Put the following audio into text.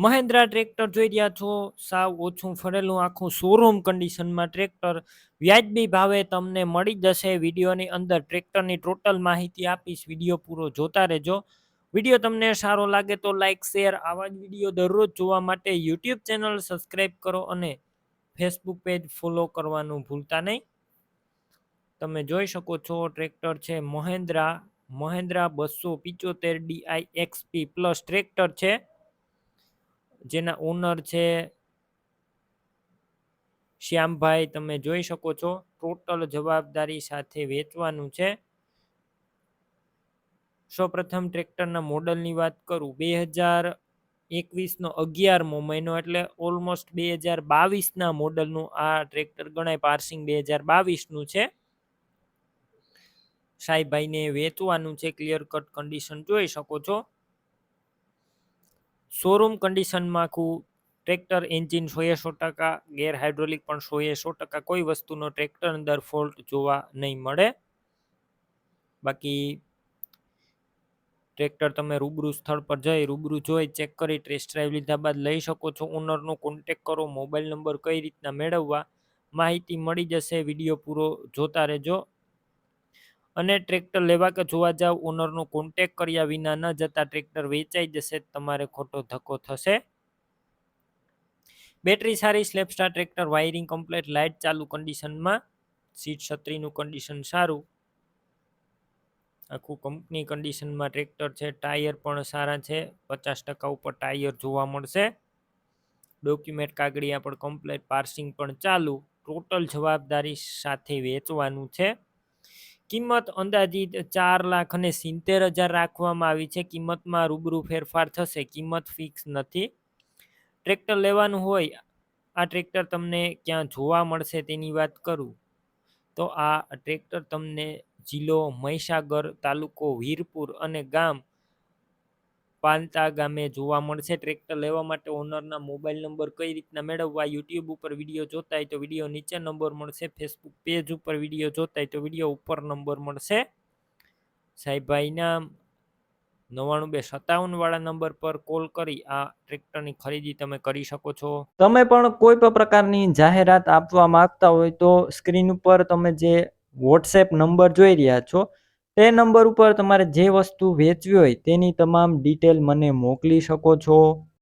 Mahendra tractor જોઈ રહ્યા છો, સાવ ઓછું ફરેલું આખું શોરૂમ કન્ડિશનમાં ટ્રેક્ટર વ્યાજબી ભાવે તમને મળી જશે. વિડીયોની અંદર ટ્રેક્ટરની ટોટલ માહિતી આપીશ, વિડીયો પૂરો જોતા રહેજો. વિડીયો તમને સારો લાગે તો લાઇક શેર, આવા જ વિડીયો દરરોજ જોવા માટે યુટ્યુબ ચેનલ સબસ્ક્રાઈબ કરો અને ફેસબુક પેજ ફોલો કરવાનું ભૂલતા નહીં. તમે જોઈ શકો છો ટ્રેક્ટર છે Mahindra 275 DI XP plus tractor છે, જેના ઓનર છે શ્યામભાઈ. તમે જોઈ શકો છો ટોટલ જવાબદારી સાથે વેચવાનું છે. સૌપ્રથમ ટ્રેક્ટરના મોડલની વાત કરું, 2021નો 11મો મહિનો એટલે ઓલમોસ્ટ 2022ના મોડલનું આ ટ્રેક્ટર ગણાય. પાર્સિંગ 2022નું છે. સાહેબભાઈને વેચવાનું છે. ક્લિયર કટ કન્ડિશન જોઈ શકો છો. શોરૂમ કન્ડિશનમાં આખું ટ્રેક્ટર, એન્જિન 100%, ગેર હાઇડ્રોલિક પણ 100%, કોઈ વસ્તુનો ટ્રેક્ટર અંદર ફોલ્ટ જોવા નહીં મળે. બાકી ટ્રેક્ટર તમે રૂબરૂ સ્થળ પર જઈ રૂબરૂ જોઈ ચેક કરી ટેસ્ટ ડ્રાઈવ લીધા બાદ લઈ શકો છો. ઓનરનો કોન્ટેક કરો. મોબાઈલ નંબર કઈ રીતના મેળવવા માહિતી મળી જશે. વિડીયો પૂરો જોતા રહેજો. અને ટ્રેક્ટર લેવા કે જોવા જાવ, ઓનરનો કોન્ટેક કર્યા વિના ન જતા ટ્રેક્ટર વેચાઈ જશે, તમારે ખોટો ધક્કો થશે. બેટરી સારી, સ્લેપસ્ટાર ટ્રેક્ટર, વાયરિંગ કમ્પ્લીટ, લાઇટ ચાલુ કન્ડિશનમાં, સીટ છત્રીનું કન્ડિશન સારું, આખું કંપની કન્ડિશનમાં ટ્રેક્ટર છે. ટાયર પણ સારા છે, 50% ઉપર ટાયર જોવા મળશે. ડોક્યુમેન્ટ કાગળિયા પણ કમ્પ્લીટ, પાર્સિંગ પણ ચાલુ. ટોટલ જવાબદારી સાથે વેચવાનું છે. કિંમત અંદાજિત 4,70,000 રાખવામાં આવી છે. કિંમતમાં રૂબરૂ ફેરફાર થશે, કિંમત ફિક્સ નથી. ટ્રેક્ટર લેવાનું હોય, આ ટ્રેક્ટર તમને ક્યાં જોવા મળશે તેની વાત કરું તો આ ટ્રેક્ટર તમને જિલ્લો મહીસાગર, તાલુકો વીરપુર અને ગામ પાલતા ગામે જોવા મળશે. ટ્રેક્ટર લેવા માટે ઓનરના મોબાઈલ નંબર કઈ રીતના મેળવવા, યુટ્યુબ ઉપર વિડીયો જોતા હોય તો વિડીયો નીચે નંબર મળશે, ફેસબુક પેજ ઉપર વિડીયો જોતા હોય તો વિડીયો ઉપર નંબર મળશે. સાહેબભાઈના 99,257 વાળા નંબર પર કોલ કરી આ ટ્રેક્ટરની ખરીદી તમે કરી શકો છો. તમે પણ કોઈ પણ પ્રકારની જાહેરાત આપવા માંગતા હોય તો સ્ક્રીન ઉપર તમે જે વોટ્સએપ નંબર જોઈ રહ્યા છો તે નંબર ઉપર તમારે જે વસ્તુ વેચવી હોય તેની તમામ ડિટેલ મને મોકલી શકો છો.